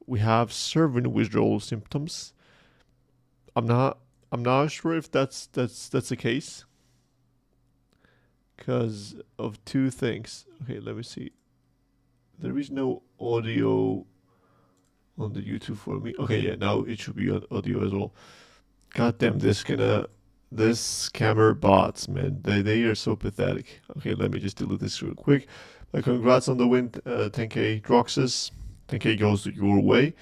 we have certain withdrawal symptoms. I'm not sure if that's the case because of two things. Okay, let me see. There is no audio on the YouTube for me. Okay, yeah, now it should be on audio as well. God damn, this camera bots, man, they are so pathetic. Okay, let me just delete this real quick. But congrats on the win, 10k Droxus. 10k goes your way.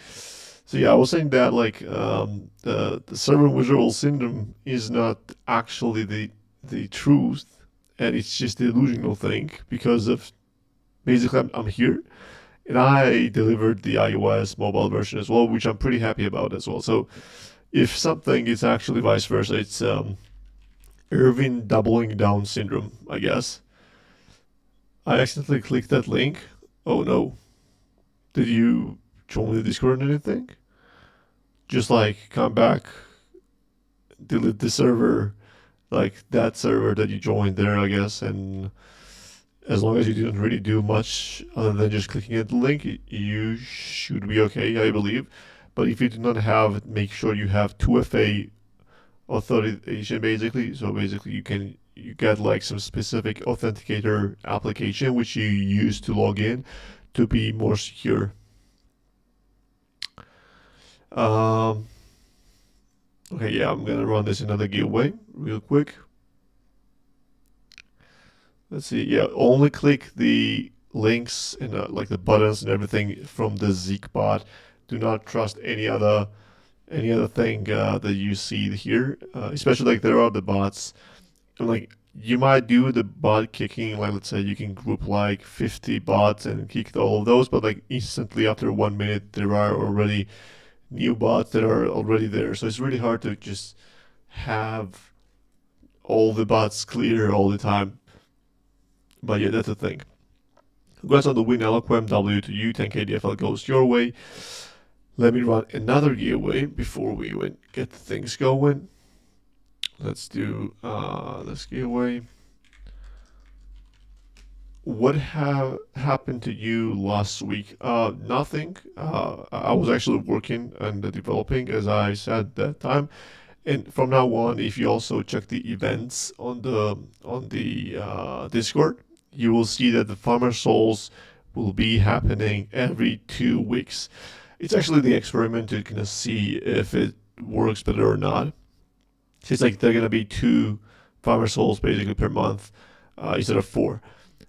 So yeah, I was saying that like the server withdrawal syndrome is not actually the truth, and it's just the delusional thing because of basically I'm here and I delivered the iOS mobile version as well, which I'm pretty happy about as well. So if something is actually vice versa, it's Irving doubling down syndrome, I guess. I accidentally clicked that link. Oh no. Did you join the Discord or anything? Just like come back, delete the server, like that server that you joined there, I guess, and as long as you didn't really do much other than just clicking at the link, you should be okay, I believe. But if you do not have it, make sure you have 2FA authorization basically. So basically you get like some specific authenticator application which you use to log in to be more secure. Okay, yeah, I'm gonna run this another giveaway real quick. Let's see. Yeah, only click the links and like the buttons and everything from the Zeek bot. Do not trust any other thing that you see here. Especially like there are the bots. And, like you might do the bot kicking. Like let's say you can group like 50 bots and kick all of those, but like instantly after 1 minute there are already new bots that are already there. So it's really hard to just have all the bots clear all the time. But yeah, that's the thing. Congrats on the win, Eloquem. W to you. 10k DFL goes your way. Let me run another giveaway before we get things going. Let's do this giveaway. What happened to you last week? Nothing. I was actually working and developing, as I said that time. And from now on, if you also check the events on the Discord, you will see that the Farmer Souls will be happening every 2 weeks. It's actually the experiment to kind of see if it works better or not. So it's like they're gonna be 2 Farmer Souls basically per month instead of 4.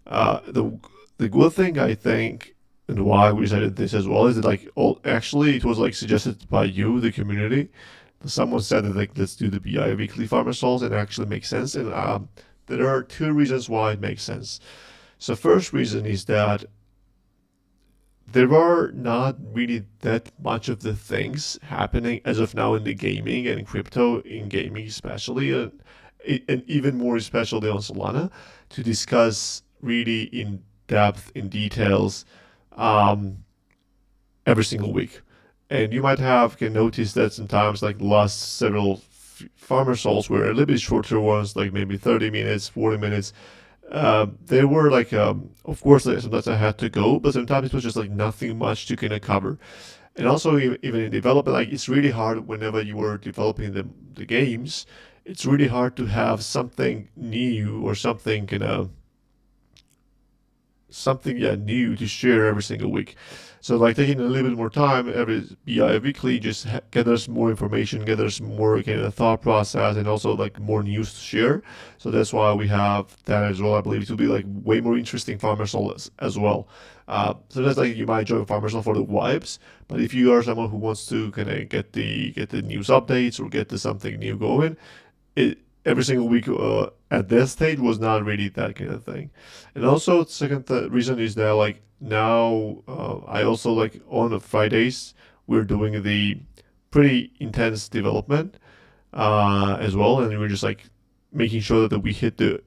The good thing I think, and why we decided this as well, is that like actually it was like suggested by you, the community. Someone said that like let's do the BI weekly Farmer Souls, and it actually makes sense. And there are 2 reasons why it makes sense. So first reason is that there are not really that much of the things happening as of now in the gaming and crypto, in gaming especially, and even more especially on Solana, to discuss really in depth, in details, every single week. And you might have can notice that sometimes like the last several Farmer Souls were a little bit shorter ones, like maybe 30 minutes, 40 minutes. They were like, of course, like, sometimes I had to go, but sometimes it was just like nothing much to kind of cover. And also, even in development, like it's really hard whenever you are developing the games. It's really hard to have something new or something kind of something new to share every single week. So like taking a little bit more time every BI weekly just gathers more information, gathers more kind of thought process, and also like more news to share. So that's why we have that as well. I believe it will be like way more interesting Farmer Soul as well. So that's like you might join Farmer Soul for the vibes, but if you are someone who wants to kind of get the news updates or get the something new going, every single week at this stage was not really that kind of thing. And also, second reason is that like now I also like on Fridays we're doing the pretty intense development as well, and we're just like making sure that we hit the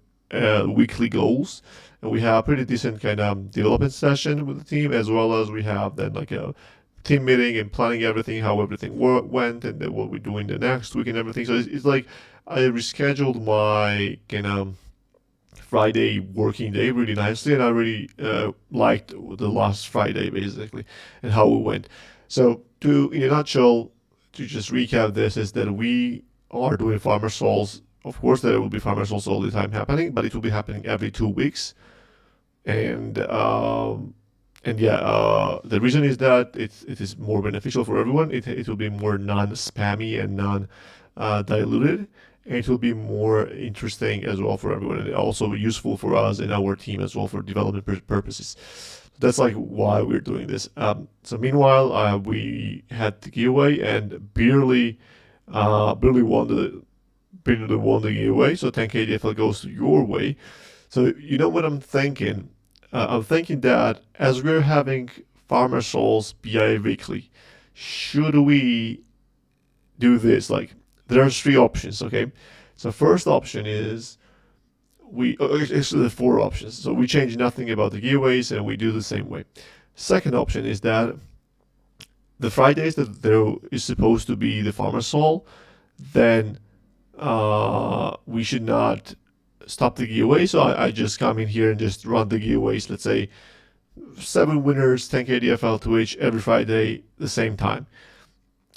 weekly goals, and we have a pretty decent kind of development session with the team, as well as we have then like a team meeting and planning everything, how everything went, and then what we're doing the next week and everything. So it's like I rescheduled my kind of Friday working day really nicely, and I really liked the last Friday basically and how it went. So in a nutshell, to just recap this, is that we are doing farmer souls. Of course, there will be farmer souls all the time happening, but it will be happening every 2 weeks. And yeah, the reason is that it is more beneficial for everyone. It will be more non-spammy and non-diluted. And it will be more interesting as well for everyone, and also useful for us and our team as well for development purposes. That's like why we're doing this. So meanwhile, we had the giveaway and barely won the giveaway. So 10k DFL goes your way. So you know what I'm thinking? I'm thinking that as we're having Farmer Souls bi-weekly, should we do this? Like, there's 3 options, okay? So first option is actually the 4 options. So we change nothing about the giveaways and we do the same way. Second option is that the Fridays that there is supposed to be the Farmer Soul, then we should not stop the giveaway. So I just come in here and just run the giveaways. Let's say 7 winners, 10k DFL to each every Friday, the same time.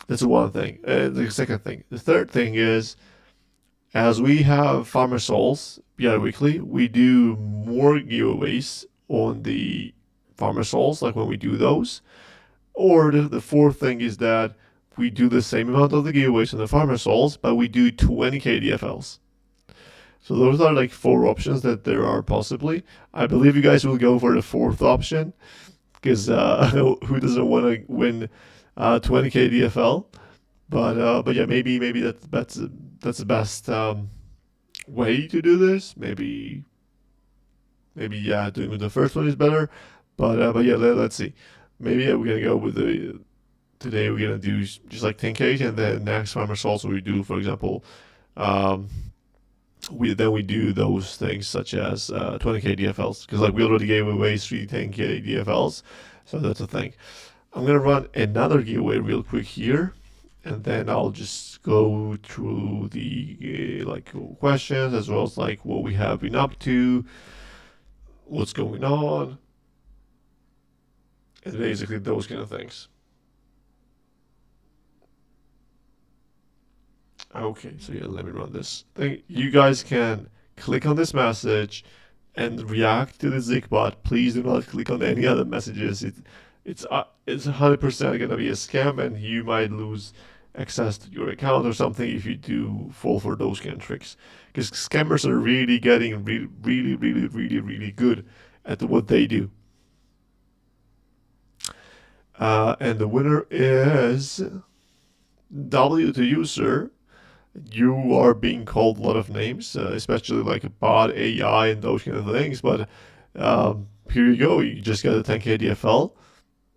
That's one thing. The second thing. The third thing is, as we have Farmer Souls bi-weekly, we do more giveaways on the Farmer Souls, like when we do those. Or the fourth thing is that we do the same amount of the giveaways on the Farmer Souls, but we do 20k DFLs. So those are like 4 options that there are possibly. I believe you guys will go for the 4th option, because who doesn't want to win 20k DFL? But yeah, maybe that's the best way to do this. Maybe yeah, doing the first one is better. But yeah, let's see. Maybe we're gonna go with the today. We're gonna do just like 10k, and then next Farmer Souls we do, for example, we do those things such as 20k DFLs, because like we already gave away 3 10k DFLs, so that's a thing. I'm gonna run another giveaway real quick here, and then I'll just go through the like questions as well as like what we have been up to, what's going on, and basically those kind of things. Okay, so yeah, let me run this thing. You guys can click on this message and react to the Zigbot. Please do not click on any other messages. It's 100% gonna be a scam, and you might lose access to your account or something if you do fall for those kind of tricks. Because scammers are really getting really good at what they do. And the winner is W to user. You are being called a lot of names, especially like a bot, AI, and those kind of things. But here you go. You just got a 10k DFL,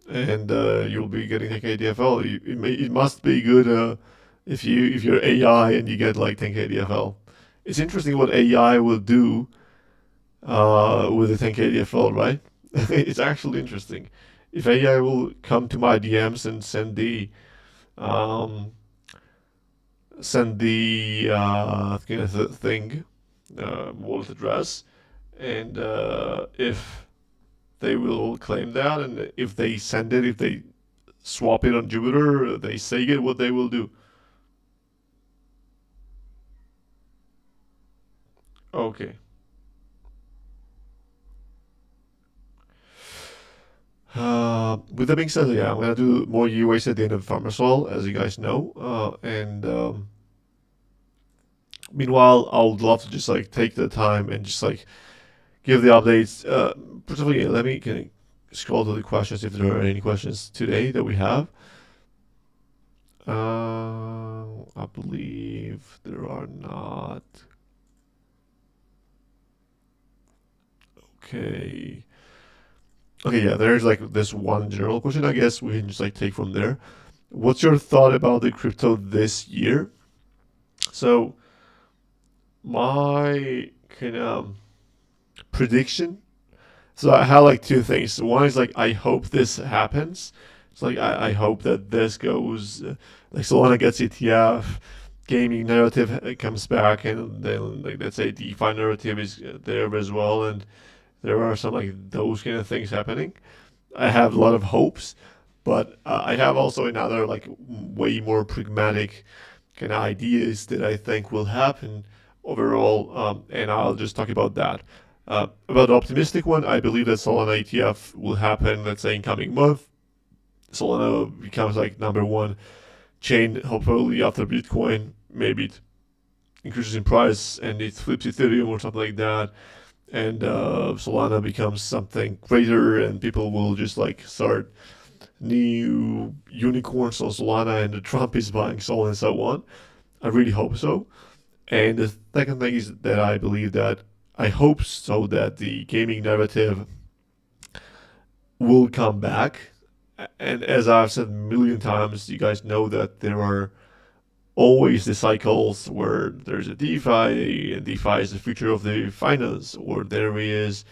and you'll be getting 10k DFL. It must be good if you're AI and you get like 10k DFL. It's interesting what AI will do with the 10k DFL, right? It's actually interesting. If AI will come to my DMs and send the thing, wallet address, and if they will claim that, and if they send it, if they swap it on Jupiter, they say it, what they will do. Okay. With that being said, yeah, I'm gonna do more UAs at the end of Farmer Soul, as you guys know, and meanwhile, I would love to just like take the time and just like give the updates. Particularly, let me can I scroll to the questions if there are any questions today that we have. I believe there are not. Okay. Okay, yeah, there's like this one general question. I guess we can just like take from there. What's your thought about the crypto this year? So my kind of prediction. So I have like 2 things. One is like I hope this happens. It's like I hope that this goes like Solana gets ETF, gaming narrative comes back, and then like let's say DeFi narrative is there as well, and there are some like those kind of things happening. I have a lot of hopes, But I have also another like way more pragmatic kind of ideas that I think will happen overall, and I'll just talk about that. About the optimistic one, I believe that Solana ETF will happen, let's say, in coming month. Solana becomes like number one chain, hopefully after Bitcoin. Maybe it increases in price and it flips Ethereum or something like that, and Solana becomes something greater, and people will just like start new unicorns on Solana, and the Trump is buying Solana and so on. I really hope so. And the second thing is that I believe that I hope so that the gaming narrative will come back. And as I've said a million times, you guys know that there are always the cycles where there's a DeFi, and DeFi is the future of the finance, or there is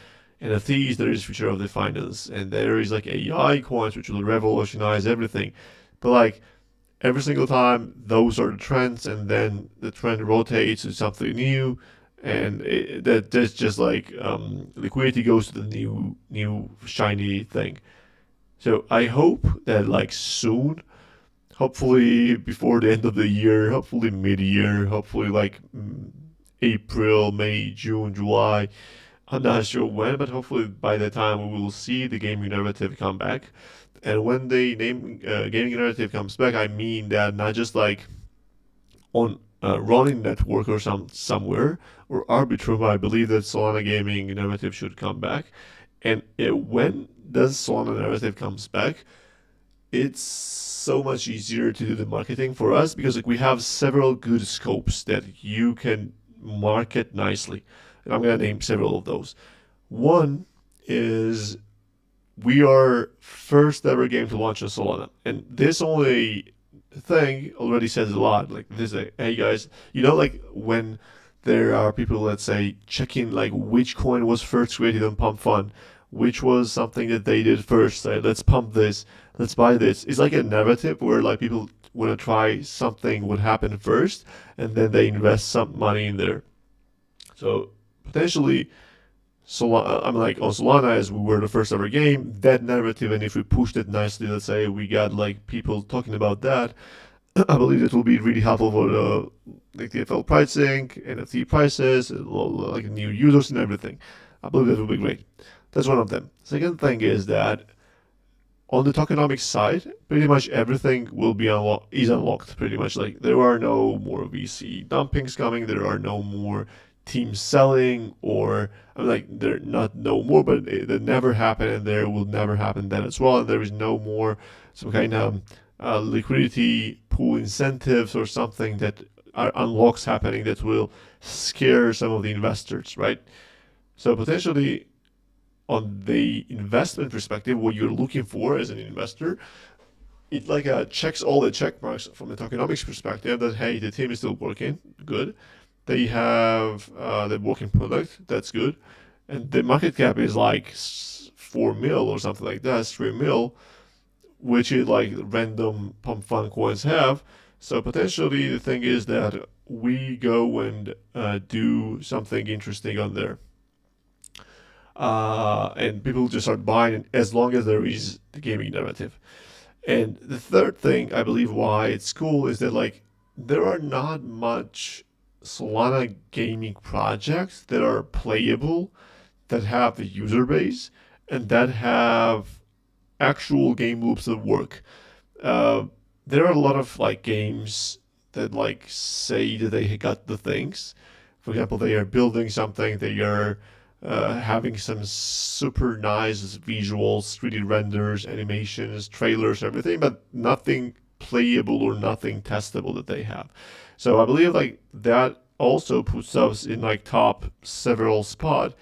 NFTs, there is the future of the finance, and there is like AI coins which will revolutionize everything. But like every single time, those are the trends, and then the trend rotates to something new, and that's just like liquidity goes to the new shiny thing. So I hope that like soon, hopefully before the end of the year, hopefully mid-year, hopefully like April, May, June, July. I'm not sure when, but hopefully by the time we will see the gaming narrative come back. And when the gaming narrative comes back, I mean that not just like on running network or somewhere or Arbitrum. I believe that Solana gaming narrative should come back. And when does Solana narrative comes back, it's so much easier to do the marketing for us, because like we have several good scopes that you can market nicely. And I'm gonna name several of those. One is we are first ever game to launch on Solana, and this only thing already says a lot. Like this, hey guys, like when there are people, let's say, checking like which coin was first created on Pump Fund, which was something that they did first. Let's pump this, let's buy this. It's like a narrative where like people want to try something would happen first, and then they invest some money in there. So potentially Solana, I'm like on Solana, as we were the first ever game, that narrative, and if we pushed it nicely, let's say we got like people talking about that, I believe it will be really helpful for the like DFL pricing, NFT prices, like new users and everything. I believe that will be great. That's one of them. Second thing is that on the tokenomics side, pretty much everything will be unlocked. Pretty much like there are no more VC dumpings coming. There are no more teams selling, or like they're not no more, but that never happened, and there will never happen then as well. And there is no more some kind of liquidity pool incentives or something that are unlocks happening that will scare some of the investors, right? So potentially, on the investment perspective, what you're looking for as an investor, it like checks all the check marks from the tokenomics perspective that hey, the team is still working, good. They have the working product, that's good, and the market cap is like 4 mil or something like that, 3 mil, which is like random pump fund coins have. So potentially the thing is that we go and do something interesting on there. And people just start buying as long as there is the gaming narrative. And the third thing I believe why it's cool is that like there are not much Solana gaming projects that are playable, that have a user base, and that have actual game loops that work. There are a lot of like games that like say that they got the things. For example, they are building something, they are having some super nice visuals, 3D renders, animations, trailers, everything, but nothing playable or nothing testable that they have. So I believe like that also puts us in like top several spot,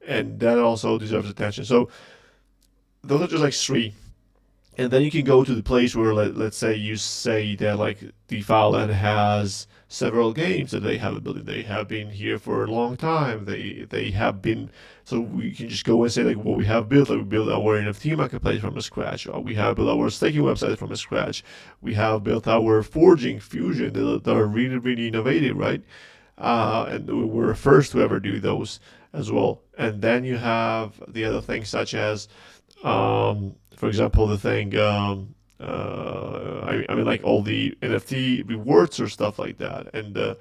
and that also deserves attention. So those are just like three. And then you can go to the place where let's say you say that like DeFi Land has several games that they have built. They have been here for a long time. They have been, so we can just go and say like what we have built. Like we built our NFT marketplace from scratch. Or we have built our staking website from scratch. We have built our forging fusion that are really really innovative, right? And we were first to ever do those as well. And then you have the other things such as, for example, the thing I mean, like all the NFT rewards or stuff like that, and the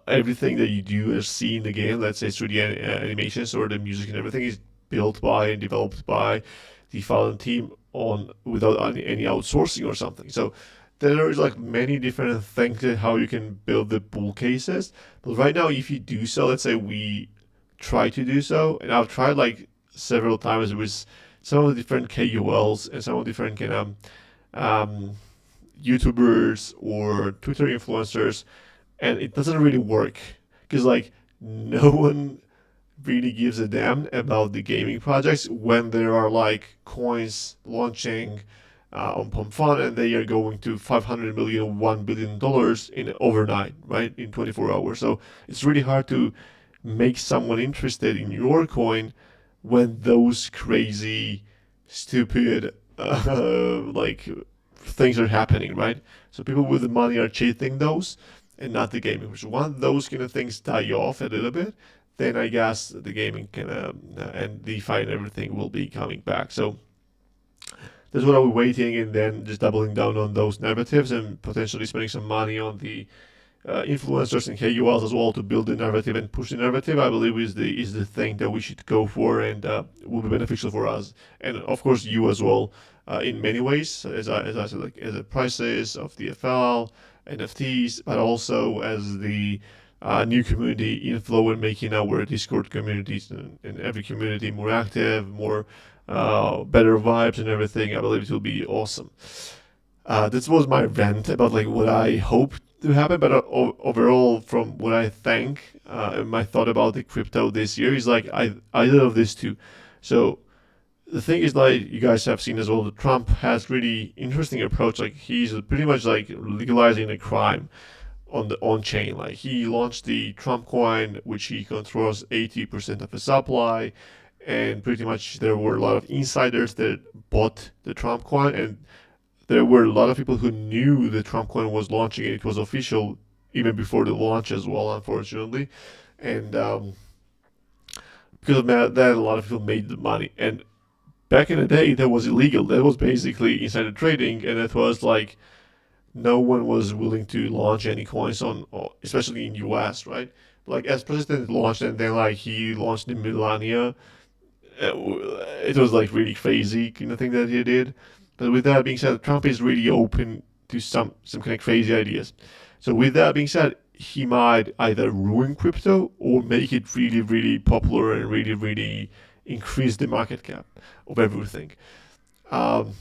everything that you do or see in the game, let's say 3D animations or the music and everything, is built by and developed by the Fallen team on without any outsourcing or something. So there is like many different things that how you can build the bull cases. But right now, if you do so, let's say we try to do so, and I've tried like several times with some of the different KOLs and some of the different kind of YouTubers or Twitter influencers, and it doesn't really work because like no one really gives a damn about the gaming projects when there are like coins launching on Pump Fun and they are going to 500 million, $1 billion in overnight, right? In 24 hours. So it's really hard to make someone interested in your coin when those crazy, stupid, like things are happening, right? So people with the money are chasing those and not the gaming. Which once those kind of things die off a little bit, then I guess the gaming can and DeFi and everything will be coming back. So that's what I'm waiting, and then just doubling down on those narratives and potentially spending some money on the influencers and KOLs as well to build the narrative and push the narrative. I believe is the thing that we should go for and will be beneficial for us, and of course you as well, in many ways, as I said, like as the prices of the FL, NFTs, but also as the new community inflow and making our Discord communities and every community more active, more better vibes and everything. I believe it will be awesome. This was my rant about like what I hope to happen, but overall, from what I think, and my thought about the crypto this year is like I love this too. So the thing is, like you guys have seen as well, that Trump has really interesting approach. Like he's pretty much like legalizing the crime on the on chain. Like he launched the Trump coin, which he controls 80% of the supply, and pretty much there were a lot of insiders that bought the Trump coin, and there were a lot of people who knew the Trump coin was launching, and it was official even before the launch as well, unfortunately. And because of that, a lot of people made the money. And back in the day, that was illegal. That was basically insider trading, and it was like no one was willing to launch any coins on, especially in US, right? Like as president launched, and then like he launched the Melania, it was like really crazy kind of thing that he did. But with that being said, Trump is really open to some kind of crazy ideas. So with that being said, he might either ruin crypto or make it really, really popular and really, really increase the market cap of everything. Um,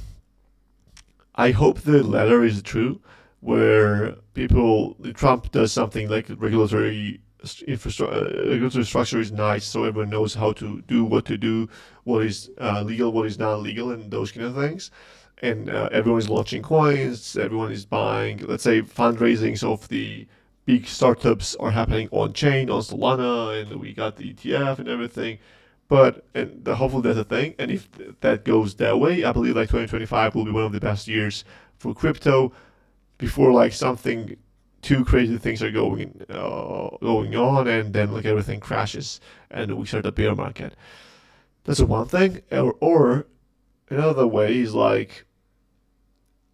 I hope the latter is true, where Trump does something like regulatory infrastructure, regulatory structure is nice, so everyone knows how to do, what is legal, what is not legal, and those kind of things. And everyone is launching coins, everyone is buying, let's say, fundraisings of the big startups are happening on chain, on Solana, and we got the ETF and everything. But and hopefully that's a thing. And if that goes that way, I believe like 2025 will be one of the best years for crypto before like something too crazy things are going on, and then like everything crashes and we start a bear market. That's one thing. Or another way is like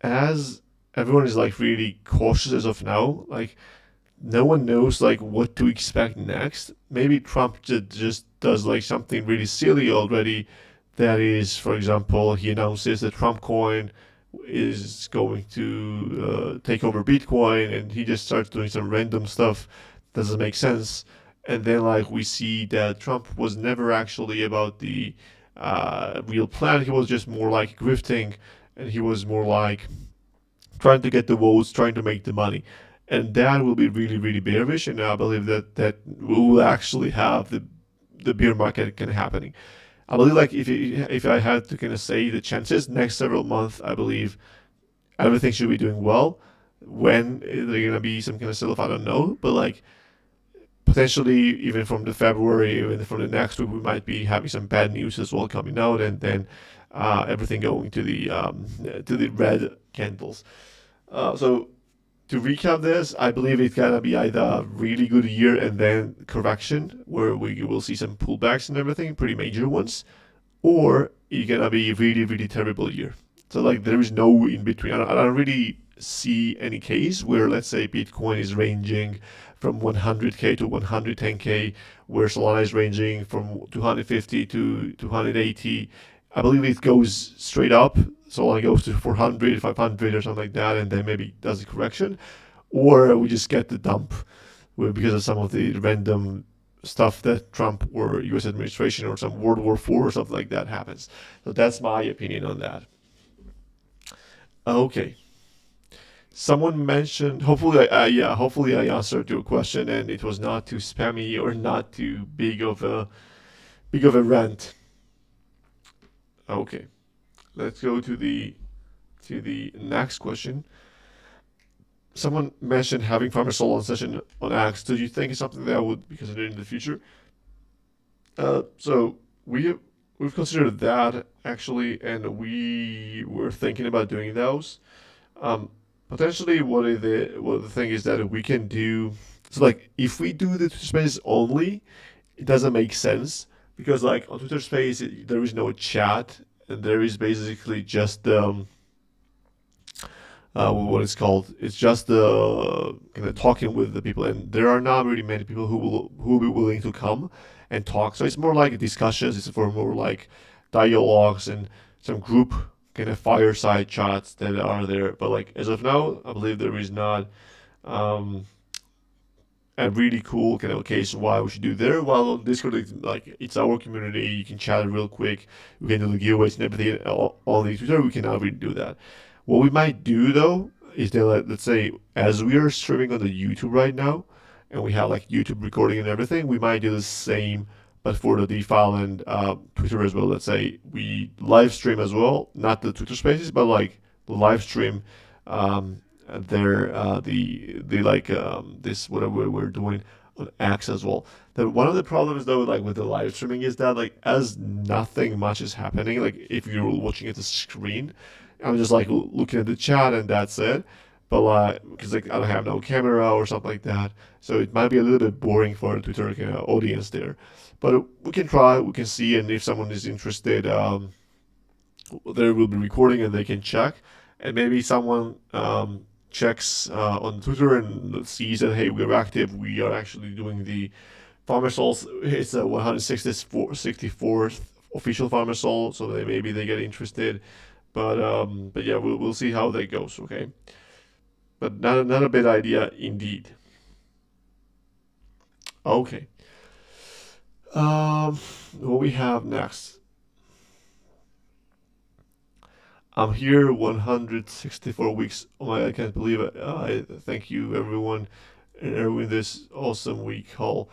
as everyone is like really cautious as of now, like no one knows like what to expect next. Maybe Trump just does like something really silly already. That is, for example, he announces that Trump coin is going to take over Bitcoin, and he just starts doing some random stuff. Doesn't make sense. And then like we see that Trump was never actually about the real plan. He was just more like grifting, and he was more like trying to get the votes, trying to make the money. And that will be really, really bearish. And I believe that will actually have the bear market kind of happening. I believe like if I had to kind of say the chances next several months, I believe everything should be doing well. When they're gonna be some kind of sell off, I don't know. But like potentially even from the February, even from the next week, we might be having some bad news as well coming out, and then everything going to the red candles. So to recap this, I believe it's gonna be either a really good year and then correction, where we will see some pullbacks and everything, pretty major ones, or it's gonna be a really, really terrible year. So like there is no in between. I don't really see any case where, let's say, Bitcoin is ranging from 100k to 110k, where Solana is ranging from 250 to 280. I believe it goes straight up. Solana goes to 400, 500 or something like that, and then maybe does a correction, or we just get the dump because of some of the random stuff that Trump or U.S. administration or some World War IV or something like that happens. So that's my opinion on that. Okay. Someone mentioned, hopefully I answered your question and it was not too spammy or not too big of a rant. Okay, let's go to the next question. Someone mentioned having farmer soul on session on Axe. Do you think it's something that I would be considering in the future? So we've considered that actually, and we were thinking about doing those. Potentially, what the thing is that we can do. So like, if we do the Twitter Spaces only, it doesn't make sense because like on Twitter Space there is no chat and there is basically just what it's called. It's just the kind of talking with the people, and there are not really many people who will be willing to come and talk. So it's more like discussions. It's for more like dialogues and some group kind of fireside chats that are there. But like as of now, I believe there is not um, a really cool kind of occasion why we should do there. While on Discord, it's our community. You can chat real quick. We can do the giveaways and everything. On the Twitter, we cannot really do that. What we might do though is that let's say as we are streaming on the YouTube right now, and we have like YouTube recording and everything, we might do the same, but for the DeFi and Twitter as well. Let's say we live stream as well, not the Twitter Spaces, but like the live stream. There, the like this whatever we're doing on X as well. One of the problems though, like with the live streaming, is that like as nothing much is happening. Like if you're watching at the screen, I'm just like looking at the chat and that's it. But like, because like I don't have no camera or something like that, so it might be a little bit boring for the Twitter audience there. But we can try, we can see, and if someone is interested, there will be recording and they can check, and maybe someone checks on Twitter and sees that hey, we're active, we are actually doing the Farmer Souls. It's a 164th official Farmer Soul, so maybe they get interested. But yeah, we'll see how that goes. Okay, but not a bad idea indeed. Okay. What we have next? I'm here 164 weeks. Oh my, I can't believe it. I thank you everyone and everyone this awesome week haul.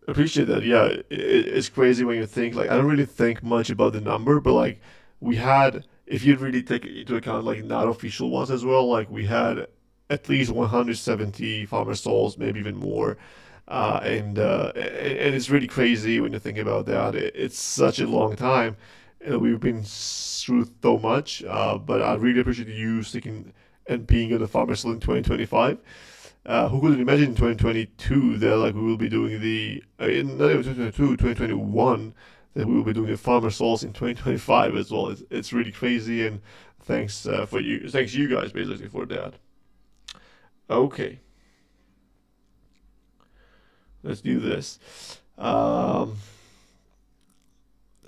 Appreciate that. Yeah, it's crazy when you think like I don't really think much about the number, but like we had, if you really take into account like not official ones as well, like we had at least 170 farmer souls, maybe even more. And it's really crazy when you think about that. It's such a long time, and we've been through so much. But I really appreciate you sticking and being on the farmer soul in 2025. Who could imagine in 2022 that like we will be doing not even 2022, 2021, that we will be doing the farmer souls in 2025 as well. It's really crazy, and thanks you guys basically for that. Okay, let's do this. Um,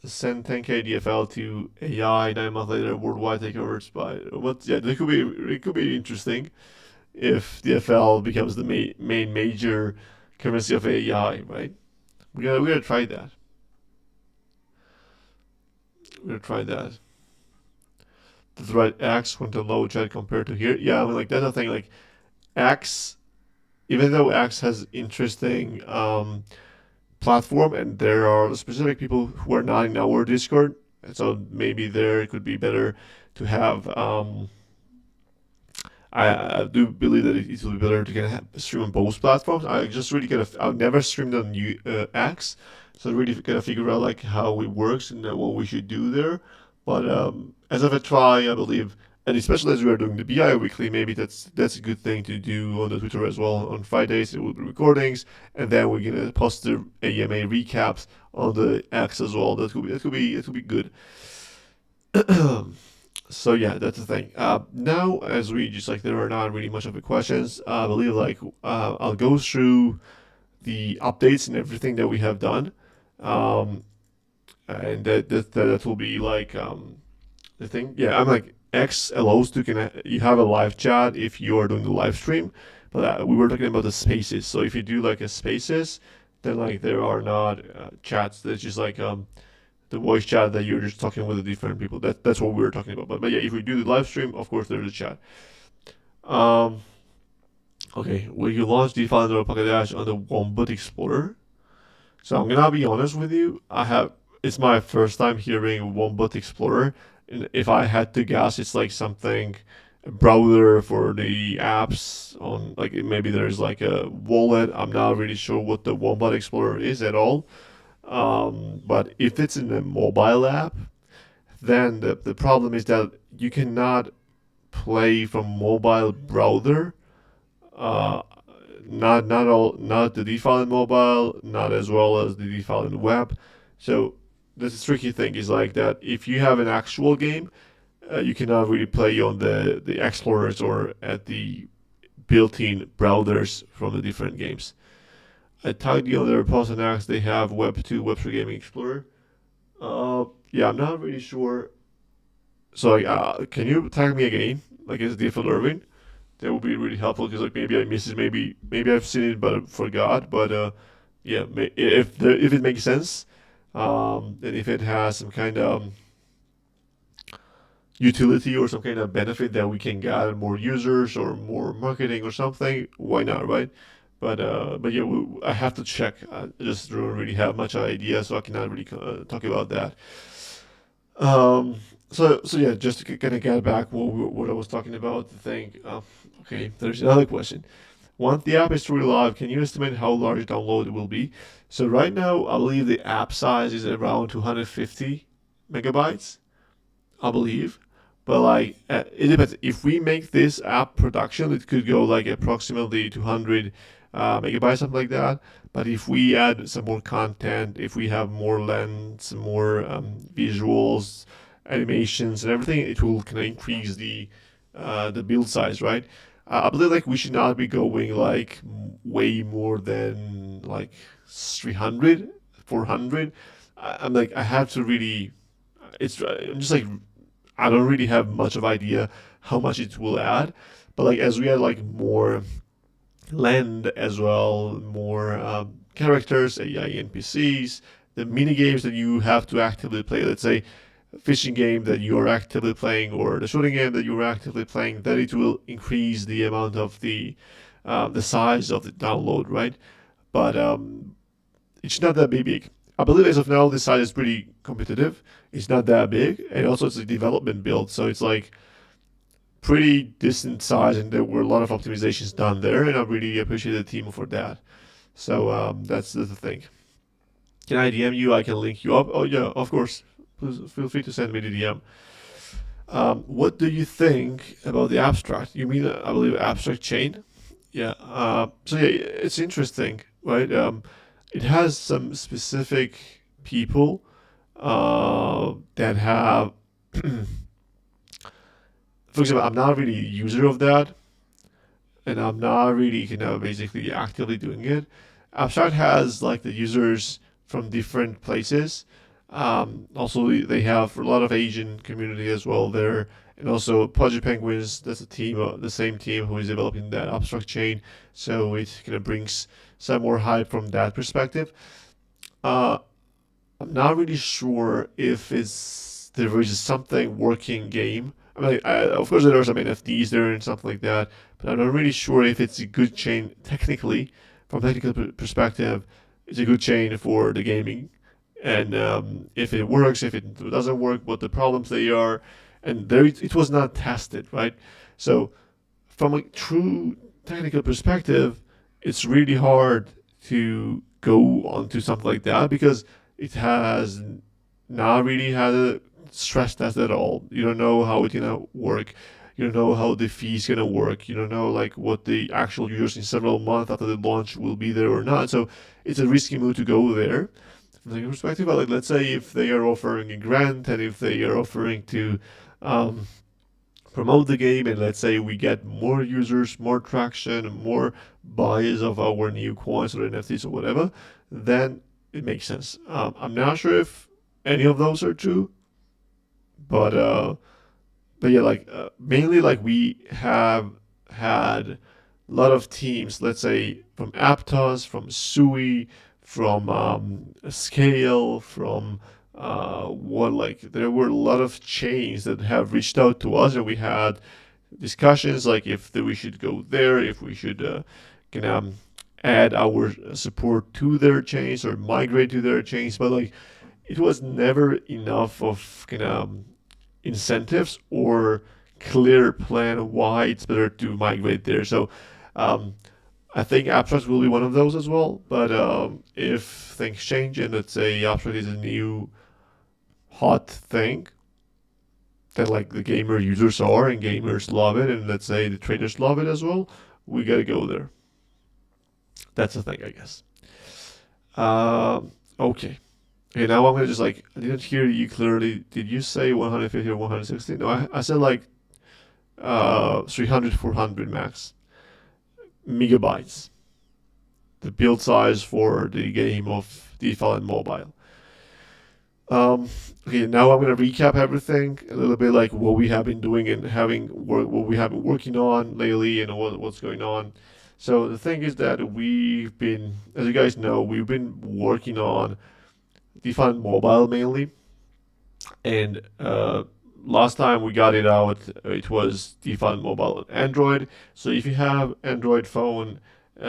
Send 10k DFL to AI 9 months later. Worldwide takeovers by what? Yeah, it could be interesting if DFL becomes the main major currency of AI, right? We're gonna try that. We're gonna try that. Does the right X went to low chat compared to here? Yeah, I mean like that's the thing. Like X, even though X has interesting platform, and there are specific people who are not in our Discord, so maybe there it could be better to have. I do believe that it will be better to kind of stream on both platforms. I just really I've never streamed on X, so really gotta figure out like how it works and what we should do there. But as of a try, I believe And especially as we are doing the BI weekly, maybe that's a good thing to do on the Twitter as well. On Fridays, it will be recordings, and then we're gonna post the AMA recaps on the X as well. That could be good. So yeah, that's the thing. Now, as we just like, there are not really much of the questions. I believe like I'll go through the updates and everything that we have done, um, and that will be like the thing. Yeah, I'm like X allows to you have a live chat if you are doing the live stream, but we were talking about the spaces. So if you do like a spaces, then like there are not chats. There's just like the voice chat that you're just talking with the different people. That's what we were talking about. But yeah, if we do the live stream, of course there's a chat. Um, okay, will you launch DeFi under Pocket Dash on the Wombat Explorer? So I'm gonna be honest with you. It's my first time hearing Wombat Explorer. And if I had to guess, it's like something a browser for the apps on like maybe there's like a wallet. I'm not really sure what the Wombat Explorer is at all. But if it's in a mobile app, then the problem is that you cannot play from mobile browser. Uh, not the default mobile, not as well as the default web. So this tricky thing is like that. If you have an actual game, you cannot really play on the explorers or at the built-in browsers from the different games. I tagged the other post and asked they have Web 2 Web3 Gaming Explorer. Yeah, I'm not really sure. So like, can you tag me again? Like it's different Irving? That would be really helpful because like maybe I missed it, maybe I've seen it but I forgot. But yeah, if it makes sense, and if it has some kind of utility or some kind of benefit that we can get more users or more marketing or something, why not, right? But yeah, I have to check. I just don't really have much idea, so I cannot really talk about that. So yeah, just to kind of get back what I was talking about, the thing. Okay, there's another question. Once the app is truly live, can you estimate how large download it will be? So right now, I believe the app size is around 250 megabytes, I believe. But like, it depends. If we make this app production, it could go like approximately 200 megabytes, something like that. But if we add some more content, if we have more lens, more visuals, animations, and everything, it will kind of increase the build size, right? I believe like we should not be going like way more than like 300, 400. I'm like I have to really. I'm just like I don't really have much of idea how much it will add, but like as we add like more land as well, more characters, AI NPCs, the mini games that you have to actively play. Let's say a fishing game that you are actively playing, or the shooting game that you are actively playing. Then it will increase the amount of the size of the download, right? But it's not that big. I believe as of now, this site is pretty competitive. It's not that big, and also it's a development build, so it's like pretty decent size, and there were a lot of optimizations done there, and I really appreciate the team for that. So that's the thing. Can I DM you? I can link you up. Oh yeah, of course. Please feel free to send me the DM. What do you think about the abstract? You mean, I believe, abstract chain? Yeah. So yeah, it's interesting, right? It has some specific people that have, for example, I'm not really a user of that, and I'm not really, basically actively doing it. Abstract has like the users from different places. Also, they have a lot of Asian community as well there, and also Pudgy Penguins. That's a team, the same team who is developing that abstract chain. So it kind of brings some more hype from that perspective. Uh, I'm not really sure if there is something working game. I mean, of course there are some NFTs there and something like that, but I'm not really sure if it's a good chain technically. From a technical perspective, it's a good chain for the gaming, and if it works, if it doesn't work, what the problems they are, and there it was not tested, right? So from a true technical perspective, it's really hard to go onto something like that because it has not really had stress test at all. You don't know how it's gonna work. You don't know how the fee's gonna work. You don't know like what the actual users in several months after the launch will be there or not. So it's a risky move to go there. From the perspective, like let's say if they are offering a grant and if they are offering to promote the game, and let's say we get more users, more traction, more buys of our new coins or NFTs or whatever, then it makes sense. I'm not sure if any of those are true, but yeah, like mainly like we have had a lot of teams, let's say from Aptos, from Sui, from Scale, from what like there were a lot of chains that have reached out to us, and we had discussions like if we should go there, if we should can add our support to their chains or migrate to their chains, but like it was never enough of kind of incentives or clear plan why it's better to migrate there. So I think abstract will be one of those as well. But if things change and let's say abstract is a new hot thing that like the gamer users are and gamers love it, and let's say the traders love it as well, we gotta go there. That's the thing, I guess. Okay. Okay, now I'm gonna just like I didn't hear you clearly. Did you say 150 or 160? No, I said like 300, 400 max megabytes. The build size for the game of DeFi and mobile. Okay, now I'm gonna recap everything a little bit, like what we have been doing and what we have been working on lately, and what's going on. So the thing is that we've been, as you guys know, we've been working on DeFi and mobile mainly, and last time we got it out, it was DeFi and mobile on Android. So if you have Android phone,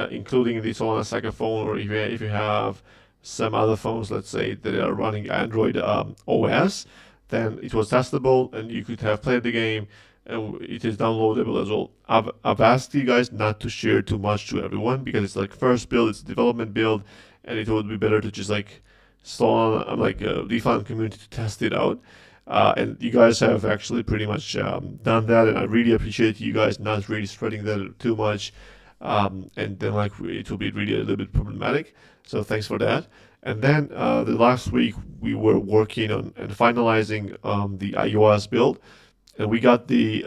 including the Solana Second phone, or if you have some other phones, let's say, that are running Android OS, then it was testable and you could have played the game, and it is downloadable as well. I've asked you guys not to share too much to everyone because it's like first build, it's a development build, and it would be better to just like install on like a DeFi community to test it out. And you guys have actually pretty much done that, and I really appreciate you guys not really spreading that too much. And then like it will be really a little bit problematic. So thanks for that. And then the last week we were working on and finalizing the iOS build, and we got the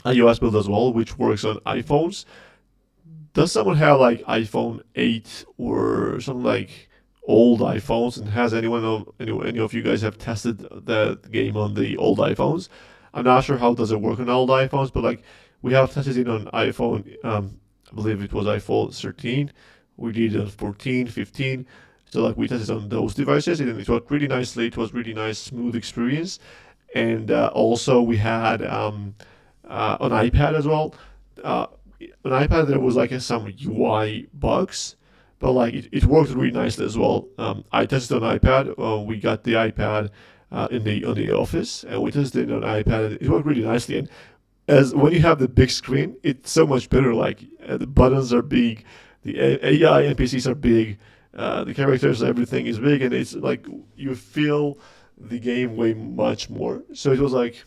iOS build as well, which works on iPhones. Does someone have like iPhone 8 or something like old iPhones, and has any of you guys have tested that game on the old iPhones? I'm not sure how does it work on old iPhones, but like we have tested it on iPhone. I believe it was iPhone 13. We did it on 14, 15. So like we tested on those devices, and it worked really nicely. It was really nice, smooth experience. And also we had on iPad as well. On iPad there was like some UI bugs, but like it worked really nicely as well. I tested on iPad. We got the iPad on the office, and we tested it on iPad. It worked really nicely. And as when you have the big screen, it's so much better. Like the buttons are big, the AI NPCs are big, the characters, everything is big, and it's like you feel the game way much more. So it was like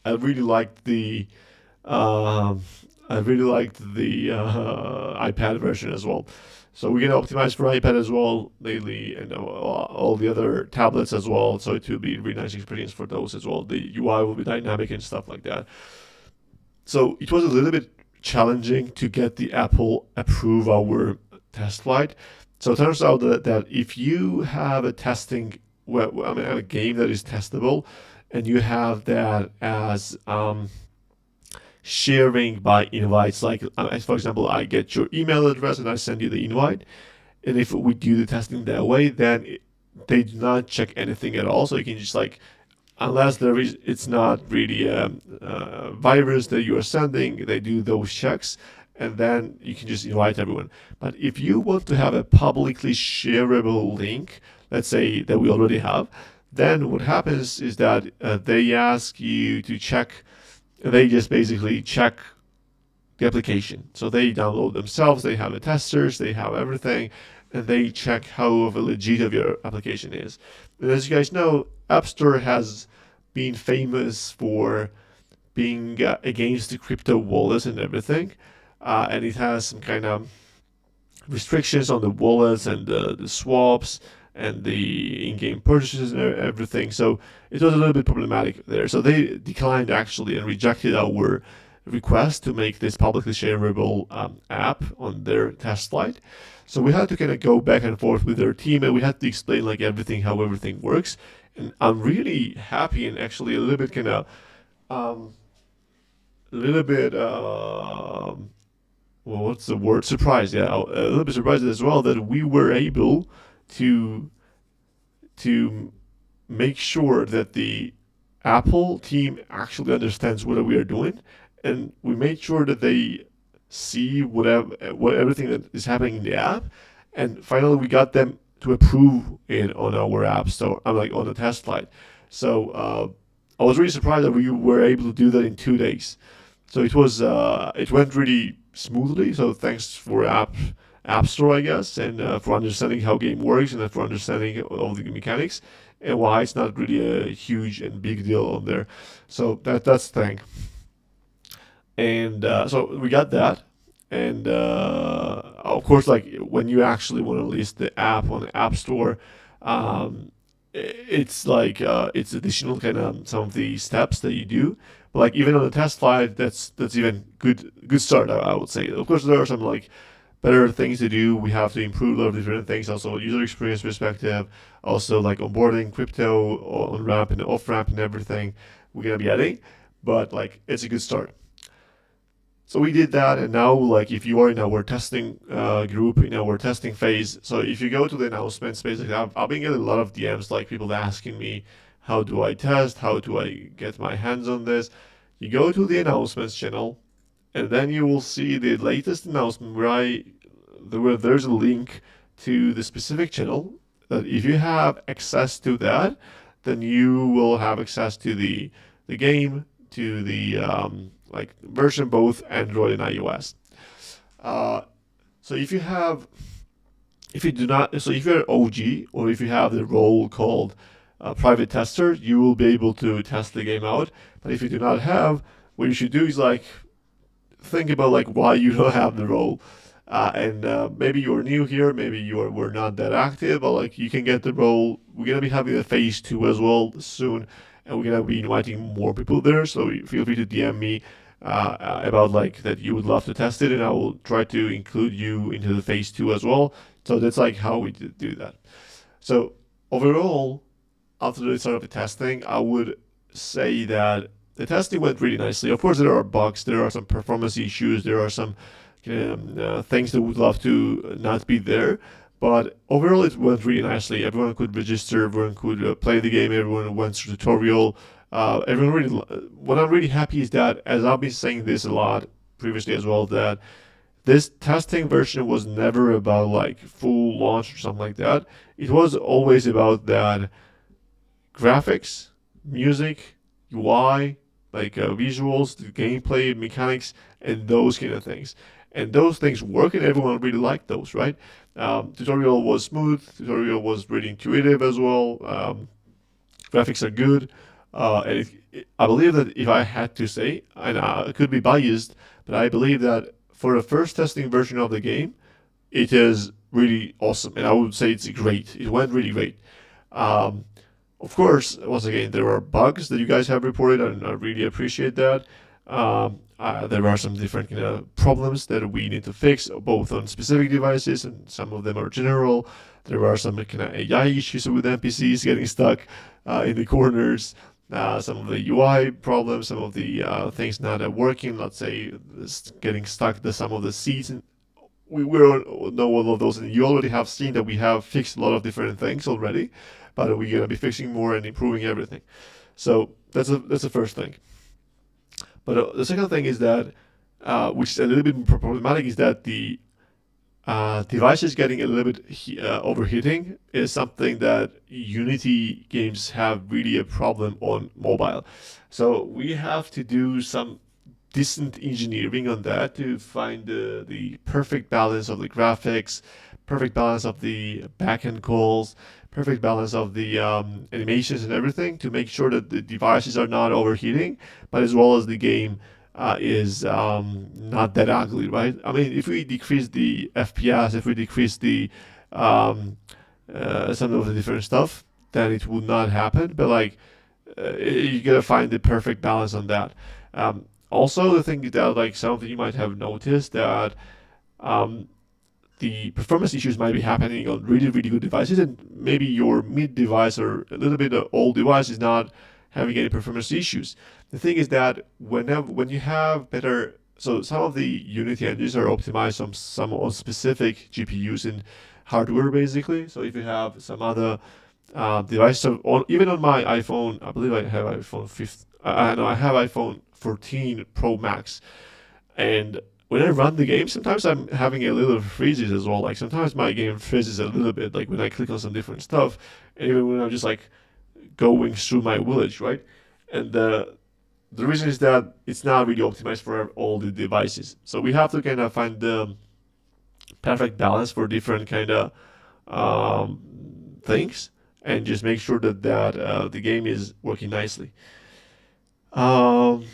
I really liked the iPad version as well. So we're gonna optimize for iPad as well lately, and all the other tablets as well. So it will be a really nice experience for those as well. The UI will be dynamic and stuff like that. So it was a little bit challenging to get the Apple approve our test flight. So it turns out that if you have a testing, a game that is testable, and you have that as sharing by invites, like for example, I get your email address and I send you the invite, and if we do the testing that way, then they do not check anything at all. So you can just like, unless it's not really a virus that you are sending, they do those checks, and then you can just invite everyone. But if you want to have a publicly shareable link, let's say that we already have, then what happens is that they ask you to check. They just basically check the application. So they download themselves, they have the testers, they have everything, and they check how legit of your application is. And as you guys know, App Store has been famous for being against the crypto wallets and everything, and it has some kind of restrictions on the wallets and the swaps and the in-game purchases and everything. So it was a little bit problematic there. So they declined actually and rejected our request to make this publicly shareable app on their test flight. So we had to kind of go back and forth with their team, and we had to explain like everything, how everything works. And I'm really happy and actually a little bit kind of a little bit well, what's the word? Surprised, yeah, a little bit surprised as well that we were able to to make sure that the Apple team actually understands what we are doing, and we made sure that they see what everything that is happening in the app, and finally we got them to approve it on our app store. I'm like on the test flight. So I was really surprised that we were able to do that in 2 days. So it went really smoothly. So thanks for App Store, I guess, and for understanding how game works and for understanding all the mechanics and why it's not really a huge and big deal on there. So that's the thing. And so we got that. And of course, like when you actually want to list the app on the App Store, it's like it's additional kind of some of the steps that you do. But like even on the test flight, that's even good start. I would say. Of course, there are some like better things to do. We have to improve a lot of different things. Also, user experience perspective. Also, like onboarding crypto on ramp and off ramp and everything. We're gonna be adding, but like it's a good start. So we did that, and now like if you are in our testing group, in our testing phase, so if you go to the announcements, basically I've been getting a lot of DMs, like people asking me, how do I test? How do I get my hands on this? You go to the announcements channel, and then you will see the latest announcement where there's a link to the specific channel. That if you have access to that, then you will have access to the game, to the like version both Android and iOS. So if you're OG or if you have the role called private tester, you will be able to test the game out. But if you do not have, what you should do is like think about like why you don't have the role. And maybe you're new here, maybe we're not that active, but like you can get the role. We're gonna be having a phase 2 as well soon, and we're gonna be inviting more people there. So feel free to DM me about like that you would love to test it, and I will try to include you into the phase 2 as well. So that's like how we do that. So overall, after the start of the testing, I would say that the testing went really nicely. Of course, there are bugs, there are some performance issues, there are some things that would love to not be there. But overall, it went really nicely. Everyone could register, everyone could play the game, everyone went through tutorial. Everyone really. What I'm really happy is that, as I've been saying this a lot previously as well, that this testing version was never about like full launch or something like that. It was always about that graphics, music, UI, like visuals, the gameplay, mechanics, and those kind of things. And those things work, and everyone really liked those, right? Tutorial was smooth. Tutorial was really intuitive as well. Graphics are good. I believe that if I had to say, and I could be biased, but I believe that for the first testing version of the game, it is really awesome. And I would say it's great. It went really great. Of course, once again, there are bugs that you guys have reported, and I really appreciate that. There are some different problems that we need to fix, both on specific devices, and some of them are general. There are some kind of AI issues with NPCs getting stuck in the corners. Some of the UI problems, some of the things not working. Let's say getting stuck to some of the seats. And we will know all of those, and you already have seen that we have fixed a lot of different things already, but we're gonna be fixing more and improving everything. So that's the first thing. But the second thing is that, which is a little bit problematic, is that the device is getting a little bit overheating. Is something that Unity games have really a problem on mobile. So we have to do some decent engineering on that to find the perfect balance of the graphics, perfect balance of the backend calls, perfect balance of the animations and everything to make sure that the devices are not overheating, but as well as the game is not that ugly, right? I mean, if we decrease the FPS, if we decrease the um, some of the different stuff, then it would not happen. But like, you gotta find the perfect balance on that. Also, the thing that like something you might have noticed that um, the performance issues might be happening on really really good devices, and maybe your mid device or a little bit old device is not having any performance issues. The thing is that when you have better, so some of the Unity engines are optimized on some on specific GPUs and hardware basically. So if you have some other device, so even on my iPhone, I believe I have iPhone 5. No, I have iPhone 14 Pro Max, and when I run the game, sometimes I'm having a little freezes as well. Like sometimes my game freezes a little bit, like when I click on some different stuff, and even when I'm just like going through my village, right? And the reason is that it's not really optimized for all the devices. So we have to kind of find the perfect balance for different kind of things, and just make sure that the game is working nicely. Um,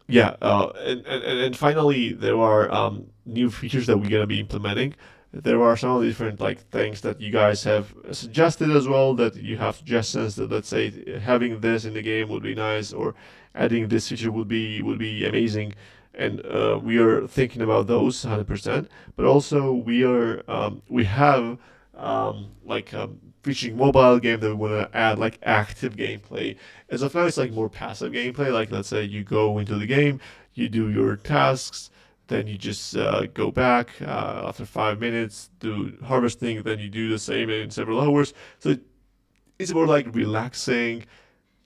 yeah, and finally, there are new features that we're gonna be implementing. There are some different like things that you guys have suggested as well. That you have suggestions that, let's say, having this in the game would be nice, or adding this feature would be amazing. And we are thinking about those 100%. But also we have like featuring mobile game that we want to add like active gameplay. As of now, it's like more passive gameplay. Like let's say you go into the game, you do your tasks, then you just go back after 5 minutes, do harvesting, then you do the same in several hours. So it's more like relaxing,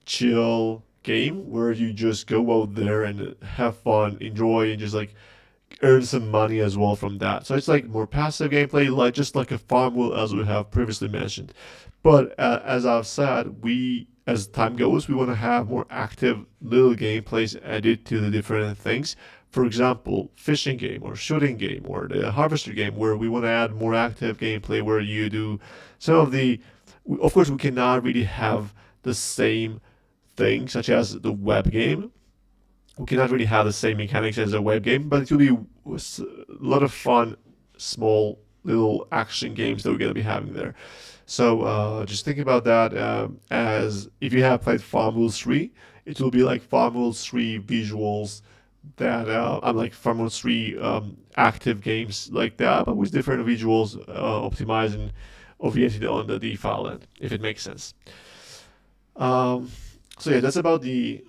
chill game where you just go out there and have fun, enjoy, and just like earn some money as well from that. So it's like more passive gameplay, like just like a farm will, as we have previously mentioned. But as I've said, as time goes, we want to have more active little gameplays added to the different things. For example, fishing game or shooting game or the harvester game, where we want to add more active gameplay where you do some of the. Of course, we cannot really have the same thing, such as the web game. We cannot really have the same mechanics as a web game, but it will be a lot of fun, small little action games that we're going to be having there. So just think about that as if you have played Farmville 3, it will be like Farmville 3 visuals that I'm like Farmville 3 active games like that, but with different visuals optimized and oriented on the DeFi land, if it makes sense. Um, so yeah, that's about the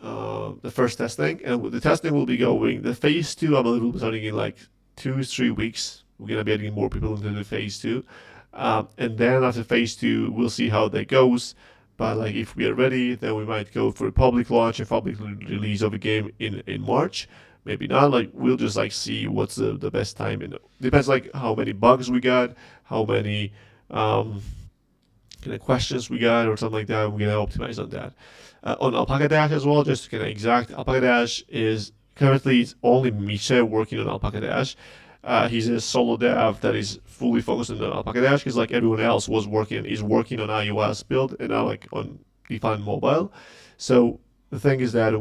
first testing, and the testing will be going. The phase two, I believe, will be starting in like 2 3 weeks. We're gonna be adding more people into the phase two, and then after phase two, we'll see how that goes. But like if we are ready, then we might go for a public launch and public release of a game in March. Maybe not. Like we'll just like see what's the best time. And depends like how many bugs we got, how many kind of questions we got or something like that. We're gonna optimize on that. On Alpaca Dash as well, just to kind of exact, Alpaca Dash is currently it's only Misha working on Alpaca Dash. He's a solo dev that is fully focused on the Alpaca Dash because like everyone else is working on iOS build and now like on DeFi mobile. So the thing is that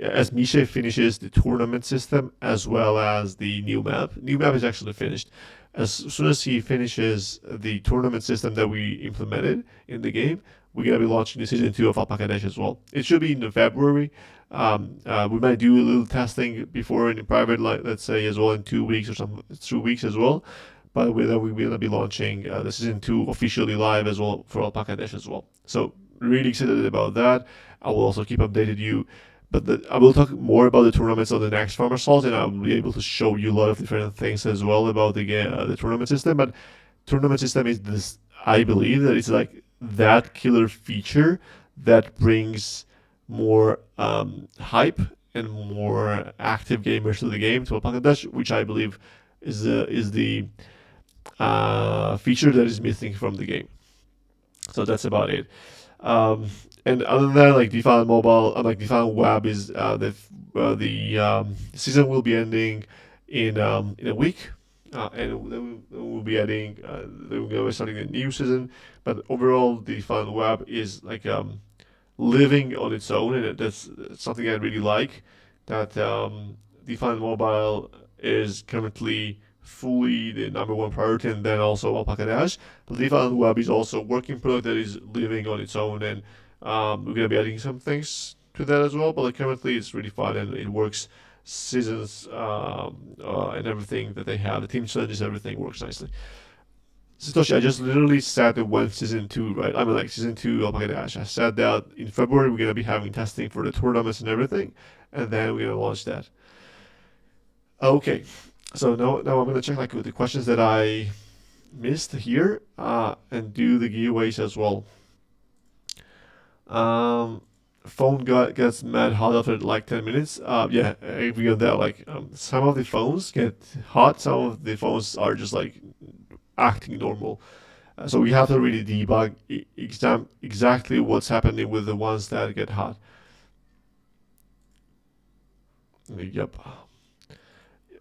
as Misha finishes the tournament system as well as the new map is actually finished. As soon as he finishes the tournament system that we implemented in the game, we're gonna be launching the season 2 of Alpaca Dash as well. It should be in February. We might do a little testing before in private, like let's say as well in 2 weeks or some 2 weeks as well. But we're gonna be launching the season 2 officially live as well for Alpaca Dash as well. So really excited about that. I will also keep updated you. But I will talk more about the tournaments on the next Farmer Salt, and I'll be able to show you a lot of different things as well about the tournament system. But tournament system is this, I believe that it's like that killer feature that brings more hype and more active gamers to the game, to Alpaca Dash, which I believe is the feature that is missing from the game. So that's about it. And other than that, like DeFi Mobile, like DeFi Web is the season will be ending in a week. and then we'll be adding. Then we're starting a new season. But overall, the DeFi web is like living on its own, and that's something I really like. That DeFi Mobile is currently fully the number one priority, and then also Alpaca Dash. But DeFi Web is also a working product that is living on its own, and we're gonna be adding some things to that as well. But like currently, it's really fun and it works. Seasons and everything that they have, the team challenges, everything works nicely. Satoshi, I just literally said that when season 2, right? I mean, like season 2 Alpaca Dash. I said that in February we're gonna be having testing for the tournaments and everything, and then we're gonna launch that. Okay, so now I'm gonna check like the questions that I missed here, and do the giveaways as well. Um, phone gets mad hot after like 10 minutes. Yeah, I agree on that. Like some of the phones get hot, some of the phones are just like acting normal. So we have to really debug exactly what's happening with the ones that get hot. Yep.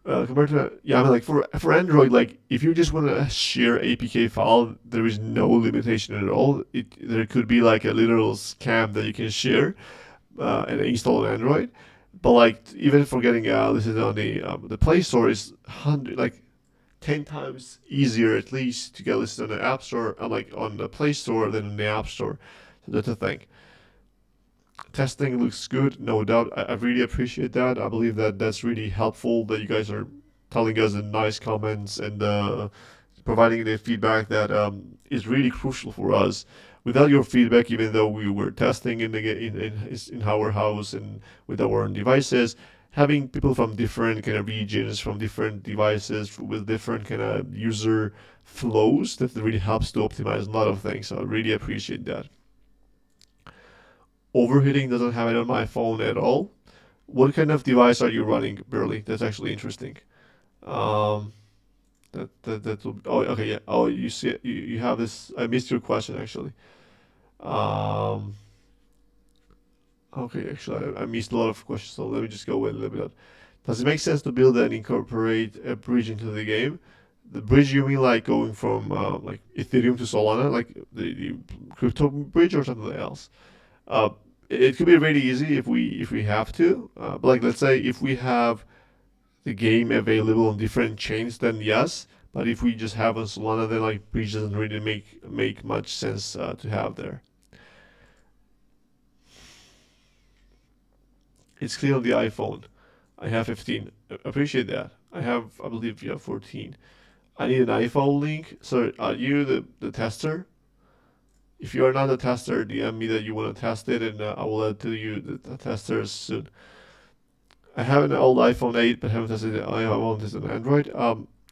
Compared to, yeah, I mean, like for Android, like if you just want to share APK file, there is no limitation at all. There could be like a literal scam that you can share and install on Android, but like even for getting listed on the Play Store is 10 times easier at least to get listed on the App Store, like on the Play Store than in the App Store. So that's a thing. Testing looks good, no doubt. I really appreciate that. I believe that that's really helpful that you guys are telling us in nice comments and providing the feedback that is really crucial for us. Without your feedback, even though we were testing in our house and with our own devices, having people from different kind of regions, from different devices, with different kind of user flows, that really helps to optimize a lot of things. So I really appreciate that. Overheating doesn't happen on my phone at all. What kind of device are you running, Burley? That's actually interesting. Um, that will, oh, okay, yeah. Oh, you see, you have this. I missed your question actually. Um, okay, actually, I missed a lot of questions, so let me just go in a little bit. Does it make sense to build and incorporate a bridge into the game? The bridge, you mean like going from like Ethereum to Solana, like the crypto bridge, or something else? Uh, it could be really easy if we have to. But like let's say if we have the game available on different chains, then yes. But if we just have on Solana, then like bridge doesn't really make much sense to have there. It's clear on the iPhone. I have 15. Appreciate that. I believe you have 14. I need an iPhone link. So are you the tester? If you are not a tester, DM me that you want to test it, and I will add to you the testers soon. I have an old iPhone 8, but haven't tested it. I won't test it on Android.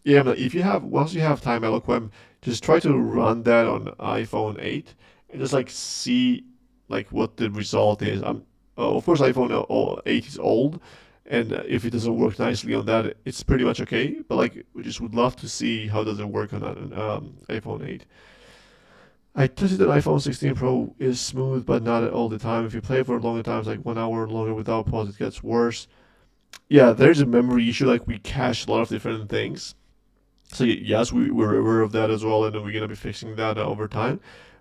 Yeah, but if you have once you have time, Eloquem, just try to run that on iPhone 8 and just like see like what the result is. Of course, iPhone 8 is old, and if it doesn't work nicely on that, it's pretty much okay. But like, we just would love to see how does it work on an iPhone 8. I tested an iPhone 16 Pro is smooth, but not all the time. If you play for longer times, like 1 hour longer without pause, it gets worse. Yeah, there's a memory issue. Like we cache a lot of different things. So yes, we're aware of that as well, and we're gonna be fixing that over time.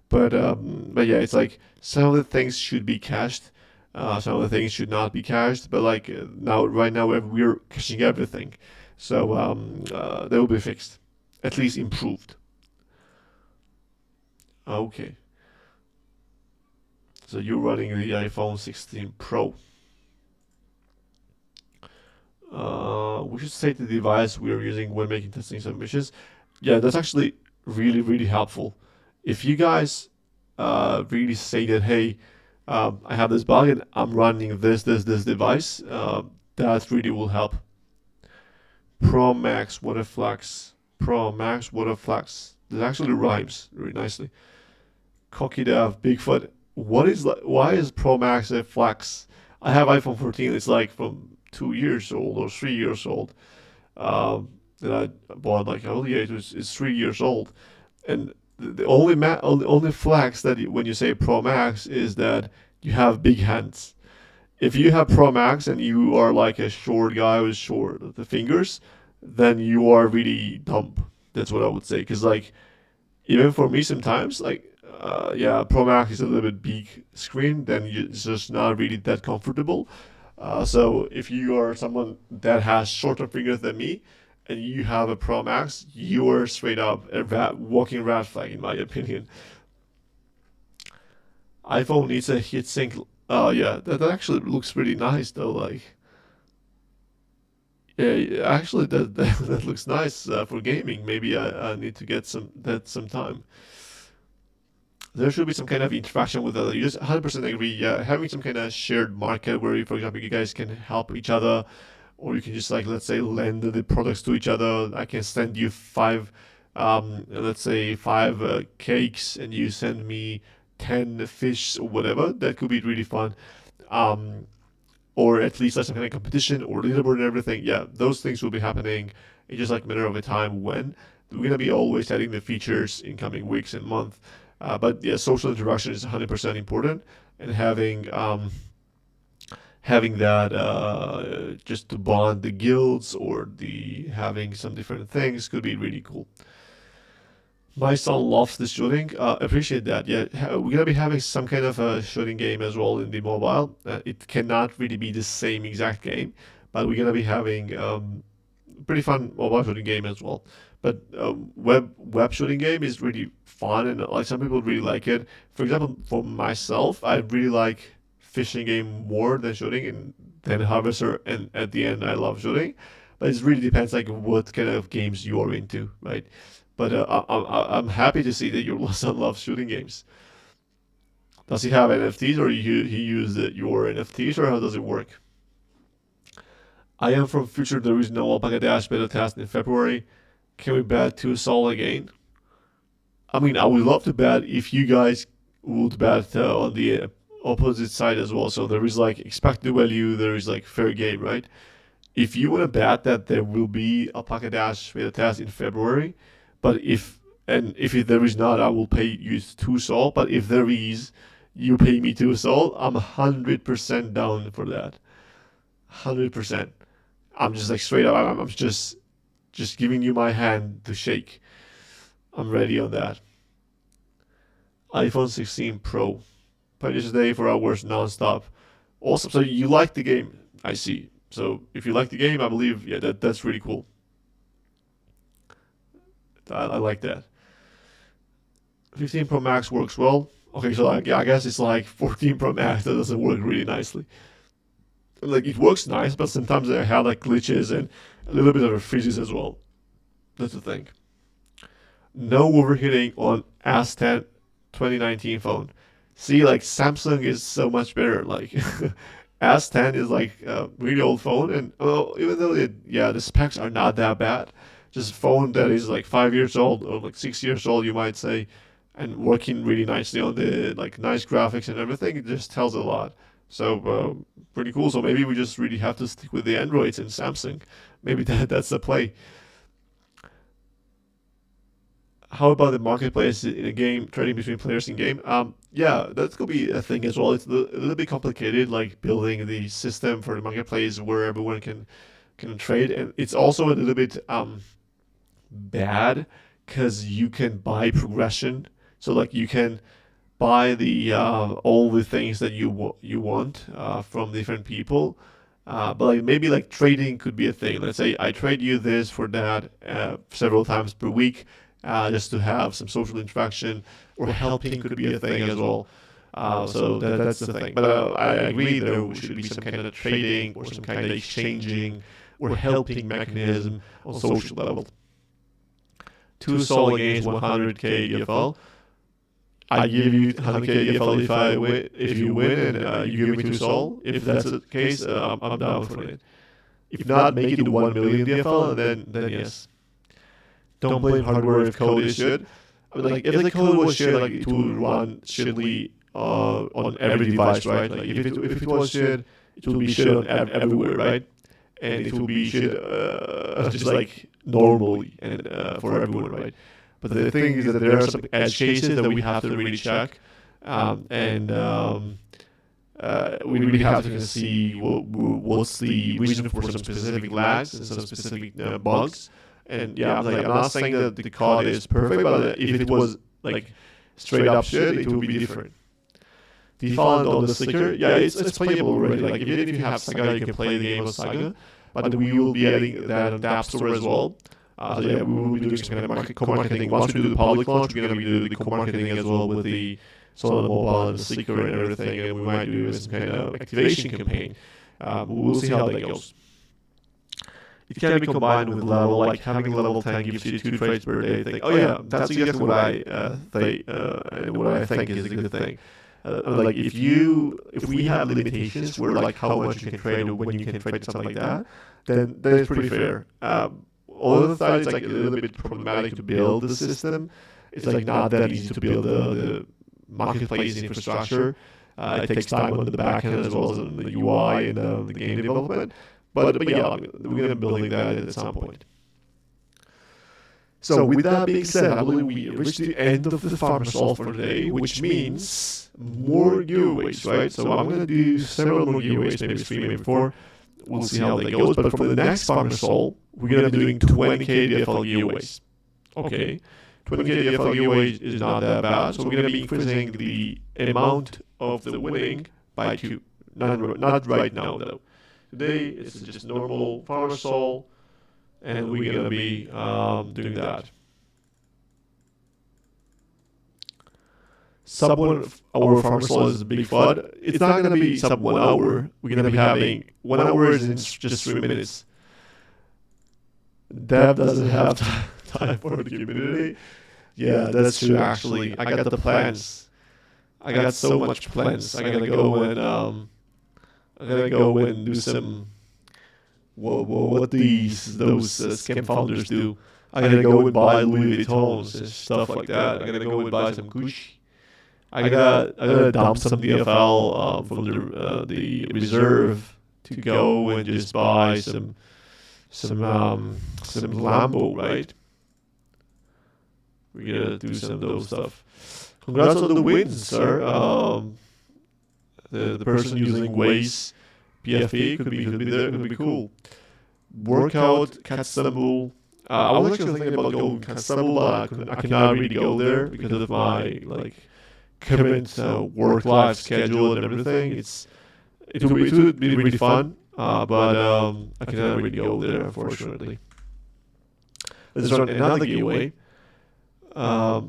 But yeah, it's like some of the things should be cached, some of the things should not be cached. But like now, right now, we're caching everything, so they will be fixed, at least improved. Okay, so you're running the iPhone 16 Pro. We should state the device we are using when making testing submissions. Yeah, that's actually really helpful. If you guys really say that, hey, I have this bug and I'm running this device, that really will help. Pro Max Water Flex. Pro Max Water Flex. That actually rhymes really nicely. Cocky Dev, Bigfoot. Why is Pro Max a flex? I have iPhone 14. It's like from 2 years old or 3 years old. That I bought like earlier. It's 3 years old, and the only flex that when you say Pro Max is that you have big hands. If you have Pro Max and you are like a short guy with short the fingers, then you are really dumb. That's what I would say. Because like even for me sometimes, like yeah, Pro Max is a little bit big screen, then it's just not really that comfortable. So if you are someone that has shorter fingers than me, and you have a Pro Max, you are straight up a walking rat flag, in my opinion. iPhone needs a heatsink. Oh yeah, that actually looks pretty nice though. Like, yeah, actually that looks nice for gaming. Maybe I need to get some time. There should be some kind of interaction with other users. 100% agree. Yeah, having some kind of shared market where, for example, you guys can help each other, or you can just like let's say lend the products to each other. I can send you five, let's say five cakes, and you send me 10 fish or whatever. That could be really fun. Um, or at least like some kind of competition or leaderboard and everything. Yeah, those things will be happening. It's just like a matter of a time when we're gonna be always adding the features in coming weeks and months. But yeah, social interaction is 100% important, and having that just to bond the guilds or the having some different things could be really cool. My son loves the shooting. Appreciate that. Yeah, we're gonna be having some kind of a shooting game as well in the mobile. It cannot really be the same exact game, but we're gonna be having pretty fun mobile shooting game as well. But web shooting game is really fun, and like some people really like it. For example, for myself, I really like fishing game more than shooting, and then harvester. And at the end, I love shooting. But it really depends like what kind of games you are into, right? But I'm happy to see that your son loves shooting games. Does he have NFTs, or he used your NFTs, or how does it work? I am from future. There is no alpaca dash beta test in February. Can we bet 2 sol again? I mean, I would love to bet if you guys would bet on the opposite side as well. So there is like expected value, there is like fair game, right? If you want to bet that there will be alpaca dash beta test in February, but if there is not, I will pay you 2 sol. But if there is, you pay me 2 sol. I'm 100% down for that. 100%. I'm just like straight up. I'm just giving you my hand to shake. I'm ready on that. iPhone 16 Pro. Play this day for hours nonstop. Awesome. So you like the game? I see. So if you like the game, I believe yeah that's really cool. I like that. 15 Pro Max works well. Okay, so like, yeah, I guess it's like 14 Pro Max that doesn't work really nicely. Like it works nice, but sometimes they have like glitches and a little bit of freezes as well. That's the thing. No overheating on S10 2019 phone. See, like Samsung is so much better. Like S10 is like a really old phone, and even though yeah, the specs are not that bad, just a phone that is like 5 years old or like 6 years old, you might say, and working really nicely on the like nice graphics and everything, it just tells a lot. So pretty cool. So maybe we just really have to stick with the Androids and Samsung. Maybe that's the play. How about the marketplace in a game, trading between players in game? Yeah, that's gonna be a thing as well. It's a little bit complicated, like building the system for the marketplace where everyone can trade, and it's also a little bit bad because you can buy progression. So like you can buy the all the things that you want from different people. But like maybe like trading could be a thing. Let's say I trade you this for that several times per week, just to have some social interaction, or helping could be a thing as well. So that's the thing. But I agree there should be some kind of trading or some kind of exchanging or helping mechanism on social level. 2 sol against 100k DFL. I give you 100k DFL if I win, if you win, and you give me 2 sol. If that's the case, I'm down for it. If not, make it 1 million DFL, and then yes. Don't blame hardware if code is shit. I mean, like if the code was shit, like it would run shittily on every device, right? Like if it was shit, it would be shit on everywhere, right? And it will be shit just like normally and for everyone, right? But the thing is that there are some edge cases that we have to really check, and we really have to see what's the reason for some specific lags and some specific bugs. And yeah, I'm not saying that the code is perfect, but if it was like straight up shit, it would be different. Default on the sticker, yeah, it's playable already. Like even if you have Saga, you can play the game of Saga, but we will be adding that on the App Store as well. So yeah, we will be doing some kind of co-marketing. Once we do the public launch, we're gonna be doing the co-marketing as well with the Solana mobile and the sticker and everything, and we might do some kind of activation campaign. We'll see how that goes. It can be combined with level, like having level 10 gives you 2 trades per day. Think, oh yeah, that's exactly what I think, and what I think is a good thing. Like if we have limitations where like how much you can trade or when you can trade something like that, then it's pretty fair. All of the time, it's like a little bit problematic to build the system. It's like not that easy to build the marketplace infrastructure. It takes time on the back end as well as on the UI and the game development. But yeah, we're gonna be building that at some point. So with that being said, I believe we reached the end of the farmer solve for today, which means more giveaways, right? So I'm going to do several more giveaways, maybe 3, maybe 4. We'll see how that goes. But for the next farmer solve, we're going to be doing 20k DFL giveaways. Okay, 20k DFL giveaways is not that bad. So we're going to be increasing the amount of the winning by 2. Not right now, though. Today, it's just normal farmer solve. And we're going to be doing that. Sub 1 hour farmer solve is a big FUD. It's not going to be sub 1 hour. We're going to be having 1 hour in just 3 minutes. Dev doesn't have time for the community. Yeah, that's true actually. I got the plans. I got so much plans. I gotta go and do some what those scam founders do. I gotta go and buy Louis Vuittons and stuff like that. I gotta go and buy some Gucci. I gotta dump some DFL from the reserve to go and just buy some Lambo, right? We're gonna do some of those stuff. Congrats on the wins, sir. The person using Waze PFP could be there, could be cool. Workout, Katsumble. I was actually thinking about going Katsumble, but I cannot really go there because of my current work-life schedule and everything. It would be really fun, but I cannot really go there, unfortunately. Let's run another giveaway. But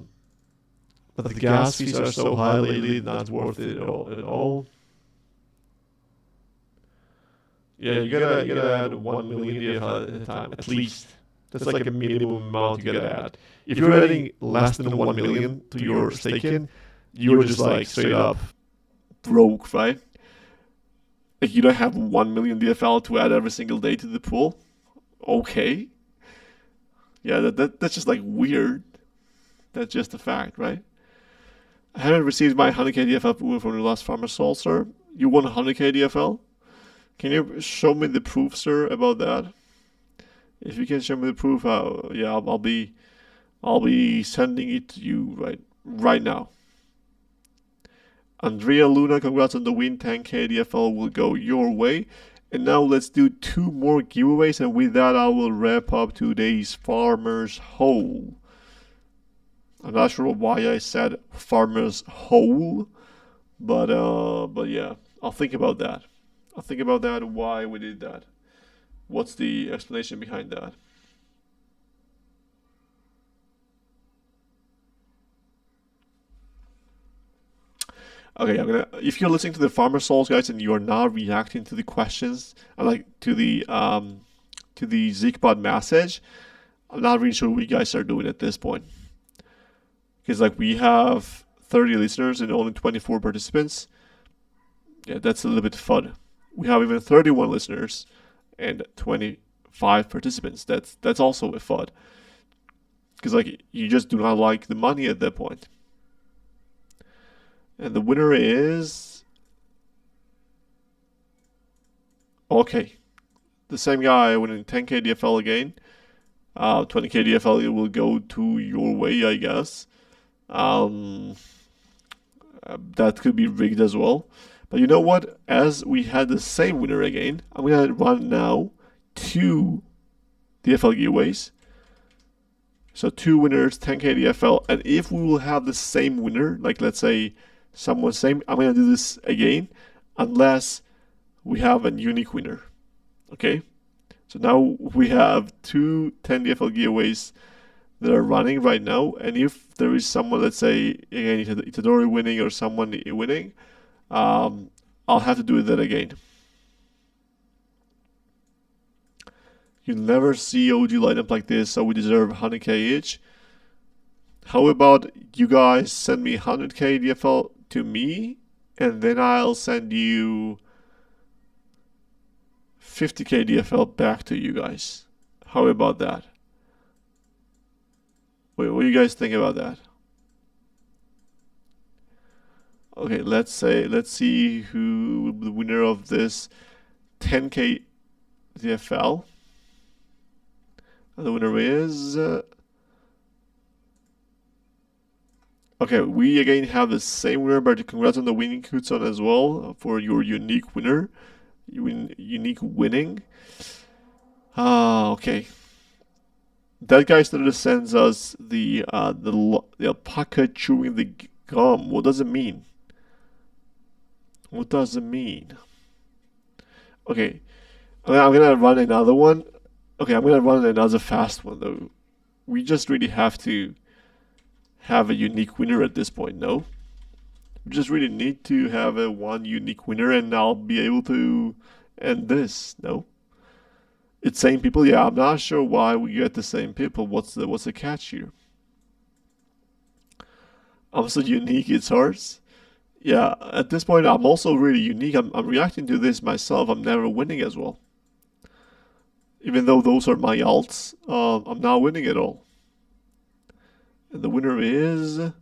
the gas fees are so high lately, not worth it at all. Yeah, you gotta add 1 million DFL at a time, at least. That's like a minimum amount you gotta add. If you're adding less than 1 million to your staking, you're just like straight up broke, right? Like you don't have 1 million DFL to add every single day to the pool. Okay. Yeah, that's just like weird. That's just a fact, right? I haven't received my 100k DFL from the last farmer solve, sir. You want 100k DFL? Can you show me the proof, sir, about that? If you can show me the proof, yeah, I'll be sending it to you right now. Andrea Luna, congrats on the win. 10k DFL will go your way. And now let's do 2 more giveaways, and with that I will wrap up today's Farmer's Hole. I'm not sure why I said Farmer's Hole, but yeah, I'll think about that. I'll think about that, why we did that. What's the explanation behind that? Okay, if you're listening to the Farmer Souls guys and you are not reacting to the questions, to the Zeekbot message, I'm not really sure what you guys are doing at this point. Because we have 30 listeners and only 24 participants. Yeah, that's a little bit fun. We have even 31 listeners and 25 participants. That's also a FUD. Because you just do not like the money at that point. And the winner is... Okay. The same guy winning 10k DFL again. 20k DFL will go to your way, I guess. That could be rigged as well. But you know what? As we had the same winner again, I'm gonna run now 2 DFL giveaways. So 2 winners, 10k DFL, and if we will have the same winner, like let's say someone same, I'm gonna do this again, unless we have a unique winner. Okay, so now we have 2 10 DFL giveaways that are running right now, and if there is someone, let's say again Itadori winning or someone winning, I'll have to do that again. You'll never see OG lineup like this, so we deserve 100k each. How about you guys send me 100k DFL to me, and then I'll send you 50k DFL back to you guys. How about that? Wait, what do you guys think about that? Okay, let's see who will be the winner of this 10k DFL. And the winner is okay, we again have the same winner, but congrats on the winning Kutson as well for your unique winner. Unique winning. Okay. That guy started sends us the alpaca chewing the gum. What does it mean? What does it mean? Okay, I'm gonna run another one. Okay, I'm gonna run another fast one though. We just really have to have a unique winner at this point, no? We just really need to have a one unique winner, and I'll be able to end this, no? It's same people, yeah. I'm not sure why we get the same people. What's the catch here? I'm so unique, it's hard. Yeah, at this point, I'm also really unique. I'm reacting to this myself. I'm never winning as well. Even though those are my alts, I'm not winning at all. And the winner is... And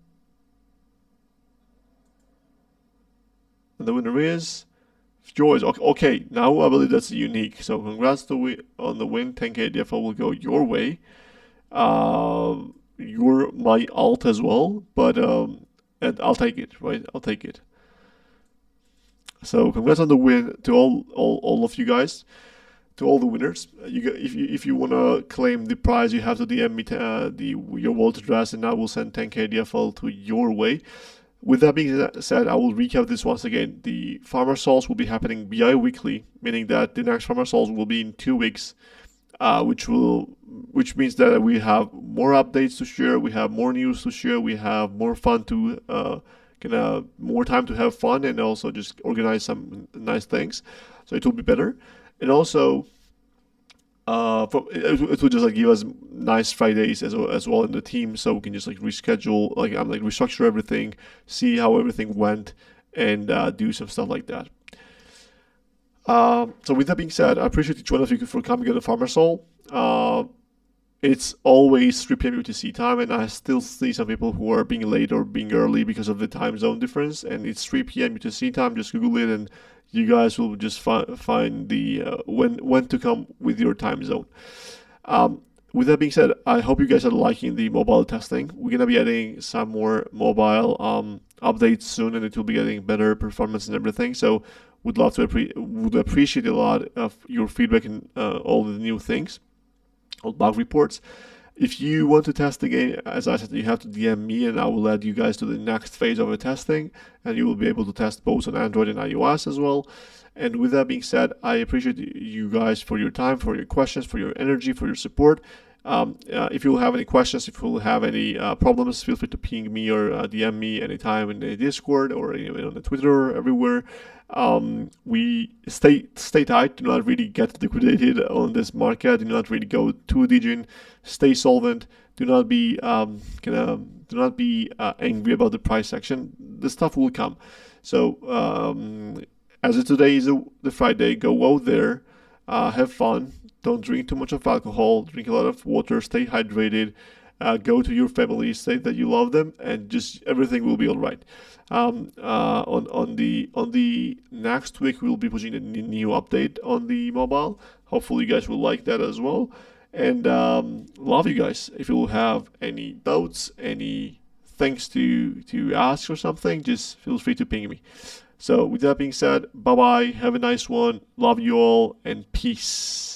the winner is... Joyce. Okay, now I believe that's unique. So congrats on the win. 10k DFL will go your way. You're my alt as well, but and I'll take it, right? I'll take it. So congrats on the win to all of you guys, to all the winners. If you wanna claim the prize, you have to DM me your wallet address, and I will send 10k DFL to your way. With that being said, I will recap this once again. The Farmer Souls will be happening bi-weekly, meaning that the next Farmer Souls will be in 2 weeks, which means that we have more updates to share, we have more news to share, we have more fun to more time to have fun, and also just organize some nice things. So it will be better, and also it will just like give us nice Fridays as well in the team, so we can just like reschedule, restructure everything, see how everything went, and do some stuff like that. So with that being said, I appreciate each one of you for coming to the Farmer Soul. It's always 3 p.m. UTC time, and I still see some people who are being late or being early because of the time zone difference, and it's 3 p.m. UTC time. Just Google it, and you guys will just find the when to come with your time zone. With that being said, I hope you guys are liking the mobile testing. We're gonna be adding some more mobile updates soon, and it will be getting better performance and everything. So would love to would appreciate a lot of your feedback and all the new things, all bug reports. If you want to test the game, as I said, you have to DM me, and I will add you guys to the next phase of the testing, and you will be able to test both on Android and iOS as well. And with that being said, I appreciate you guys for your time, for your questions, for your energy, for your support. If you have any questions, if you have any problems, feel free to ping me or DM me anytime in the Discord or even on the Twitter or everywhere. We stay tight. Do not really get liquidated on this market. Do not really go too degen. Stay solvent. Do not be angry about the price action. The stuff will come. So as today is the Friday, go out there, have fun. Don't drink too much of alcohol. Drink a lot of water. Stay hydrated. Go to your family. Say that you love them, and just everything will be all right. On the next week, we'll be pushing a new update on the mobile. Hopefully, you guys will like that as well. And love you guys. If you have any doubts, any things to ask or something, just feel free to ping me. So with that being said, bye bye, have a nice one, love you all, and peace.